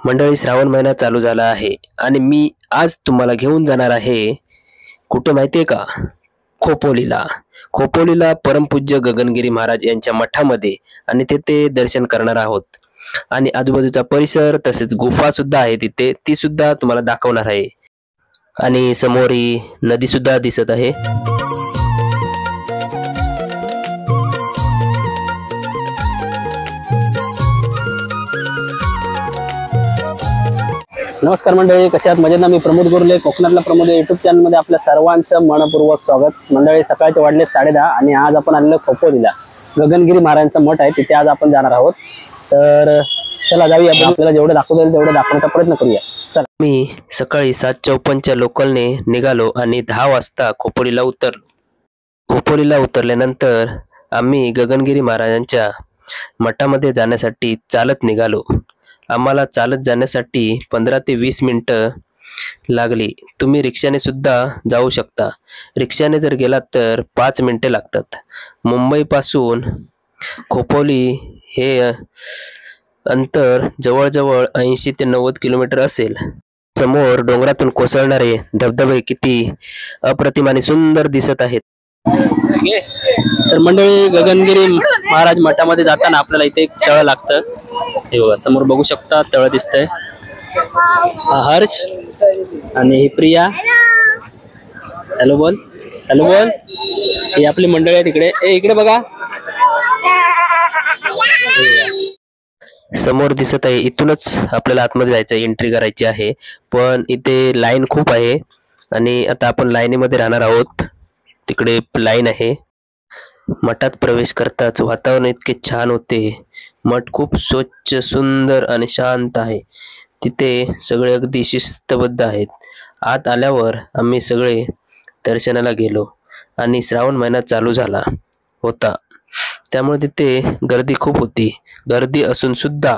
मंडळी, श्रावण महिना चालू झाला आहे आणि मी आज तुम्हाला घेऊन जाणार आहे कुठे माहितीये का? खोपोलीला. खोपोलीला परमपूज्य गगनगिरी महाराज यांच्या मठामध्ये आणि तिथे दर्शन करणार आहोत. आणि आजूबाजूचा परिसर तसेच गुफा सुद्धा आहे तिथे, ती सुद्धा तुम्हाला दाखवणार आहे. आणि समोर ही नदी सुद्धा दिसत आहे. नमस्कार मंडळी, कसे आहात? मजेत ना? मी प्रमोद गोरले, कोकणातला प्रमोद युट्यूब चॅनलमध्ये आपल्या सर्वांचं मनपूर्वक स्वागत. मंडळी, सकाळचे वाजले 10:30 आणि आज आपण आलेलो खोपोलीला. गगनगिरी महाराजांचा मठ आहे, तिथे आज आपण जाणार आहोत. तर चला जाऊया, आपण आपल्याला जेवढं दाखवता येईल तेवढं दाखवण्याचा प्रयत्न करूया. चला. मी सकाळी 7:54च्या लोकलने निघालो आणि 10 वाजता खोपोलीला उतरलो. खोपोलीला उतरल्यानंतर आम्ही गगनगिरी महाराजांच्या मठामध्ये जाण्यासाठी चालत निघालो. आम्हाला चालत जाण्यासाठी 15 ते 20 मिनिटं लागली. तुम्ही रिक्षाने सुद्धा जाऊ शकता. रिक्षाने जर गेलात तर 5 मिनिटे लागतात. मुंबईपासून खोपोली हे अंतर जवळजवळ 80 ते 90 किलोमीटर असेल. समोर डोंगरातून कोसळणारे धबधबे किती अप्रतिम आणि सुंदर दिसत आहेत. तर मंडळी, गगनगिरी महाराज मठामध्ये जाताना आपल्याला इथे एक तळ लागतं. हे बघा, समोर बघू शकता तळ दिसतंय. हर्ष आणि ही प्रिया. हॅलो बोल, हॅलो बोल. ही आपली मंडळी आहे तिकडे. इकडे बघा, समोर दिसत आहे. इथूनच आपल्याला आतमध्ये जायचं, एंट्री करायची आहे. पण इथे लाईन खूप आहे आणि आता आपण लाईनीमध्ये राहणार आहोत. तिकडे लाईन आहे. मठात प्रवेश करताच वातावरण इतके छान होते. मठ खूप स्वच्छ, सुंदर आणि शांत आहे. तिथे सगळे अगदी शिस्तबद्ध आहेत. आत आल्यावर आम्ही सगळे दर्शनाला गेलो आणि श्रावण महिना चालू झाला होता, त्यामुळे तिथे गर्दी खूप होती. गर्दी असून सुद्धा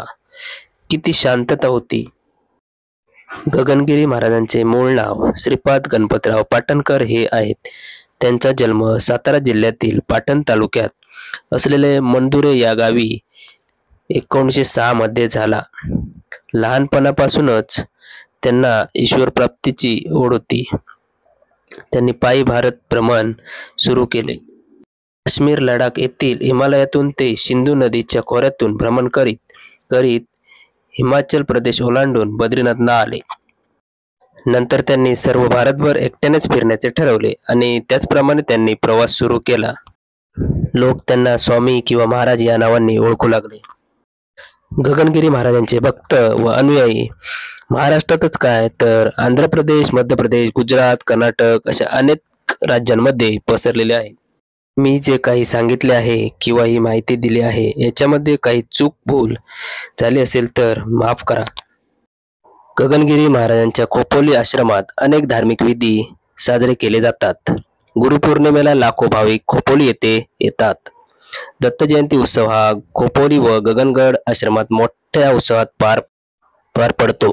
किती शांतता होती. गगनगिरी महाराजांचे मूळ नाव श्रीपाद गणपतराव पाटणकर हे आहेत. त्यांचा जन्म सातारा जिल्ह्यातील पाटण तालुक्यात असलेले मंदुरे या गावी 1906 मध्ये झाला. लहानपणापासूनच त्यांना ईश्वर प्राप्तीची ओढ होती. त्यांनी पायी भारत भ्रमण सुरू केले. काश्मीर, लडाख येथील हिमालयातून ते सिंधू नदीच्या खोऱ्यातून भ्रमण करीत करीत हिमाचल प्रदेश ओलांडून बद्रीनाथला आले. नंतर त्यांनी सर्व भारतभर एकट्यानेच फिरण्याचे ठरवले आणि त्याचप्रमाणे त्यांनी प्रवास सुरू केला. लोक त्यांना स्वामी किंवा महाराज या नावांनी ओळखू लागले. गगनगिरी महाराजांचे भक्त व अनुयायी महाराष्ट्रातच काय तर आंध्र प्रदेश, मध्य प्रदेश, गुजरात, कर्नाटक अशा अनेक राज्यांमध्ये पसरलेले आहेत. मी जे काही सांगितले आहे किंवा ही माहिती दिली आहे याच्यामध्ये काही चूक भूल झाली असेल तर माफ करा. गगनगिरी महाराजांच्या खोपोली आश्रमात अनेक धार्मिक विधी साजरे केले जातात. गुरुपौर्णिमेला लाखो भाविक खोपोली येथे येतात. दत्त जयंती उत्सव हा खोपोली व गगनगड आश्रमात मोठ्या उत्सवात पार पडतो.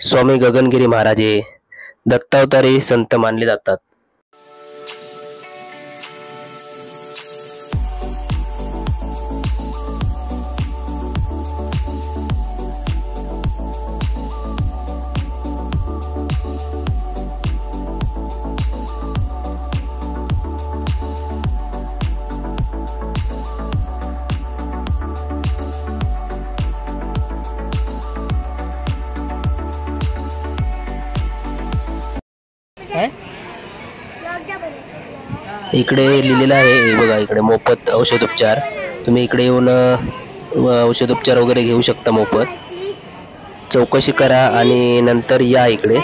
स्वामी गगनगिरी महाराज हे दत्तावतारी संत मानले जातात. इकडे लिहिलेलं आहे, हे बघा, इकडे मोफत औषधोपचार. तुम्ही इकडे येऊन औषधोपचार वगैरे घेऊ शकता मोफत. चौकशी करा आणि नंतर या इकडे.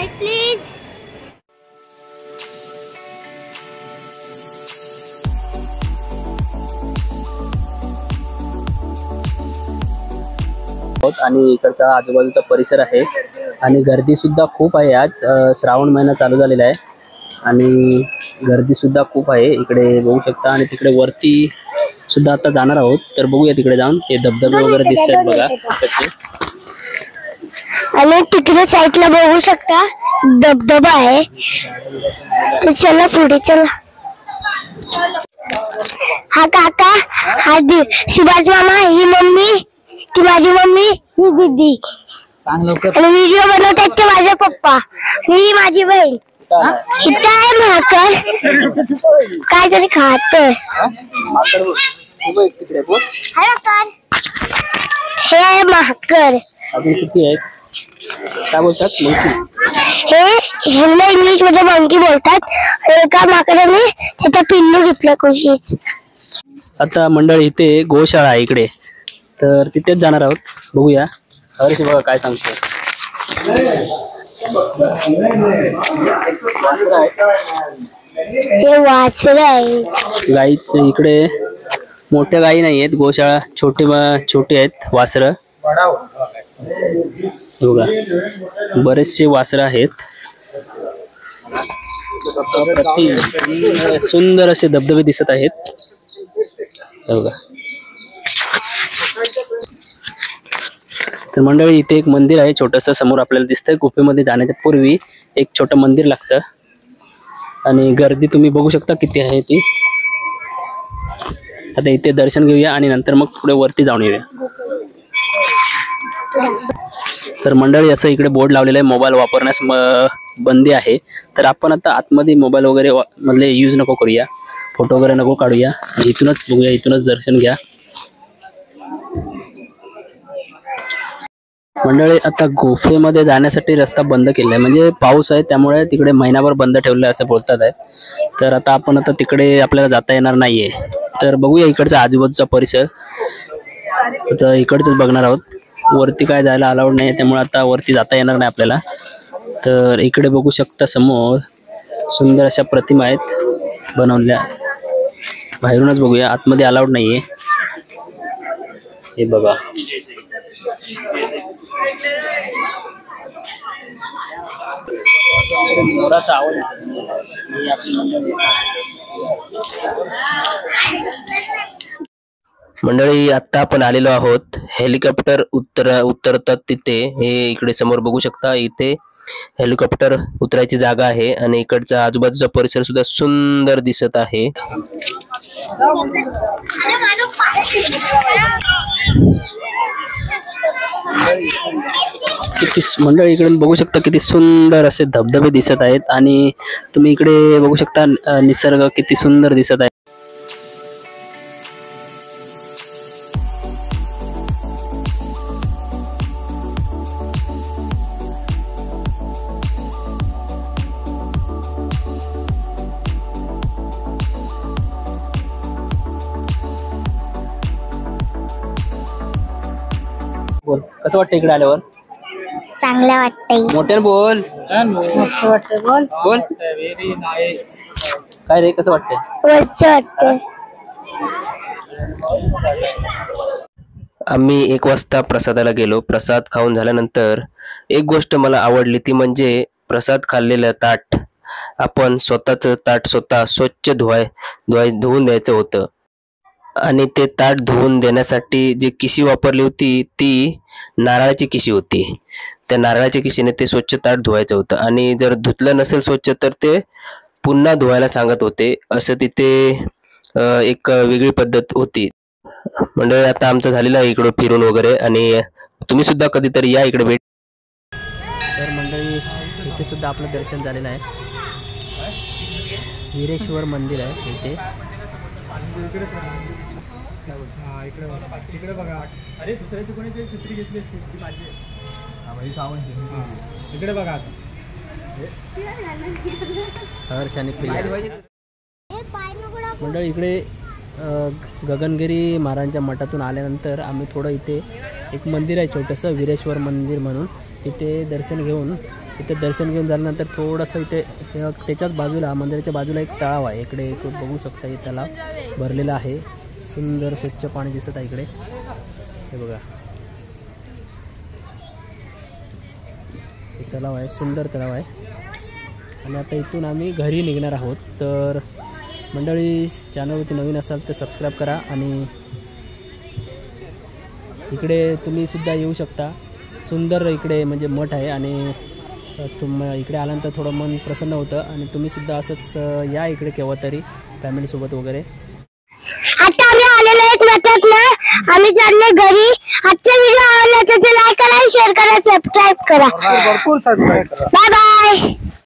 आणि इकडचा आजूबाजूचा परिसर आहे आणि गर्दी सुद्धा खूप आहे. आज श्रावण महिना चालू झालेला आहे आणि गर्दी सुद्धा खूप आहे. इकडे बघू शकता आणि तिकडे वरती सुद्धा आता जाणार आहोत. तर बघूया तिकडे जाऊन. ते धबधबे वगैरे दिसत आहेत बघा कसे. आणि तिकडे साईडला बघू शकता धबधबा आहे. चला पुढे चला. हा काका, हा शिवाजी मामा, ही मम्मी, ती माझी मम्मी, ही दीदी. सांग लवकर. आणि व्हिडिओ बनवतात ते माझे पप्पा, मी माझी बहीण. इथं आहे माकड, काहीतरी खातोय. हे आहे माकड. अजून किती आहेत? काय बोलतात? ह्यांना इंग्लिश मध्ये मंकी बोलतात. एका माकडाने त्याचा पिल्लू घेतला खुशीच. आता मंडळी इथे गोशाळा आहे इकडे, तर तिथेच जाणार आहोत. बघूया हर्ष बघा काय सांगतो. हे वासर आहे. गाई इकडे मोठ्या गाई नाही आहेत, गोशाळा छोटे आहेत वासरं. बघा बरेचसे वासरं आहेत. सुंदर असे धबधबे दिसत आहेत. बघा तर मंडळी इथे एक मंदिर आहे छोटस, समोर आपल्याला दिसतंय. गुफेमध्ये जाण्याच्या पूर्वी एक छोटं मंदिर लागतं आणि गर्दी तुम्ही बघू शकता किती आहे ती. आता इथे दर्शन घेऊया आणि नंतर मग पुढे वरती जाऊन येऊया. तर मंडळी असं इकडे बोर्ड लावलेला आहे, मोबाईल वापरण्यास बंदी आहे. तर आपण आता आतमध्ये मोबाईल वगैरे मधले यूज नको करूया, फोटो वगैरे नको काढूया, इथूनच बघूया, इथूनच दर्शन घ्या. मंडळी आता गुफेमध्ये जाण्यासाठी रस्ता बंद केला आहे, म्हणजे पाऊस आहे त्यामुळे तिकडे महिनाभर बंद ठेवलं असं बोलतात आहे. तर आता आपण तिकडे आपल्याला जाता येणार नाहीये. तर बघूया इकडचा आजूबाजूचा परिसर, आता इकडचंच बघणार आहोत. वरती काय जायला अलाउड नाही त्यामुळे आता वरती जाता येणार नाही आपल्याला. तर इकडे बघू शकता समोर सुंदर अशा प्रतिमा आहेत बनवल्या. बाहेरूनच बघूया, आतमध्ये अलाउड नाहीये. हे बघा मोराचा आवाज. मंडळी आता आपण आलेलो आहोत, हेलिकॉप्टर उतरतात तिथे. हे इकडे समोर बघू शकता, इथे हेलिकॉप्टर उतरायची जागा आहे आणि इकडचा आजूबाजूचा परिसर सुद्धा सुंदर दिसत आहे. मंडळी इकडे बघू शकता किती सुंदर असे धबधबे दिसत आहेत आणि तुम्ही इकडे बघू शकता निसर्ग किती सुंदर दिसत आहे. बोल कसं वाटतं इकडे आल्यावर? चांगलं वाटतंय. मोठ्याने बोल. मस्त वाटतंय. बोल बोल काय रे, कसं वाटतंय? मस्त वाटतंय. आम्ही 1 वाजता प्रसादाला गेलो. प्रसाद खाऊन झाल्यानंतर एक गोष्ट मला आवडली, ती म्हणजे प्रसाद खाल्लेलं ताट आपण स्वतःचं ताट स्वतः स्वच्छ धुवून द्यायचं होतं. आणि ते ताट धुवून देण्यासाठी जी किशी वापरली होती ती नारळाची किशी होती. त्या नारळाच्या किशीने ते स्वच्छ ताट धुवायचं होतं आणि जर धुतलं नसेल स्वच्छ तर ते पुन्हा धुवायला सांगत होते. असं तिथे एक वेगळी पद्धत होती. मंडळी आता आमचं झालेलं आहे इकडं फिरून वगैरे, आणि तुम्ही सुद्धा कधीतरी या इकडे भेट. तर मंडळी इथे सुद्धा आपलं दर्शन झालेलं आहे. वीरेश्वर मंदिर आहे इथे. इकडे बघा. अरे दुसऱ्याची कोणी चित्री घेतली इकडे बघा. हर्ष आणि मंडळी इकडे गगनगिरी महाराजांच्या मठातून आल्यानंतर आम्ही थोडं इथे एक मंदिर आहे छोटंसं वीरेश्वर मंदिर म्हणून, तिथे दर्शन घेऊन झाल्यानंतर थोडंसं इथे त्याच्याच बाजूला मंदिराच्या बाजूला एक तलाव आहे. इकडे एक बघू शकता, हे तलाव भरलेला आहे. सुंदर स्वच्छ पाणी दिसत आहे इकडे. हे बघा हे तलाव आहे, सुंदर तलाव आहे. आणि आता इथून आम्ही घरी निघणार आहोत. तर मंडळी चॅनलवरती नवीन असाल तर सबस्क्राईब करा आणि इकडे तुम्ही सुद्धा येऊ शकता. सुंदर इकडे म्हणजे मठ आहे आणि इकडे आल्यानंतर थोडं मन प्रसन्न होतं आणि तुम्ही सुद्धा असंच या इकडे केव्हा तरी फॅमिलीसोबत वगैरे. आता आम्ही आलेलो एक मठात ना, आम्ही चालले घरी. आजचा व्हिडिओ आवडला तर लाईक करा, शेअर करा, सबस्क्राईब करा. Bye bye.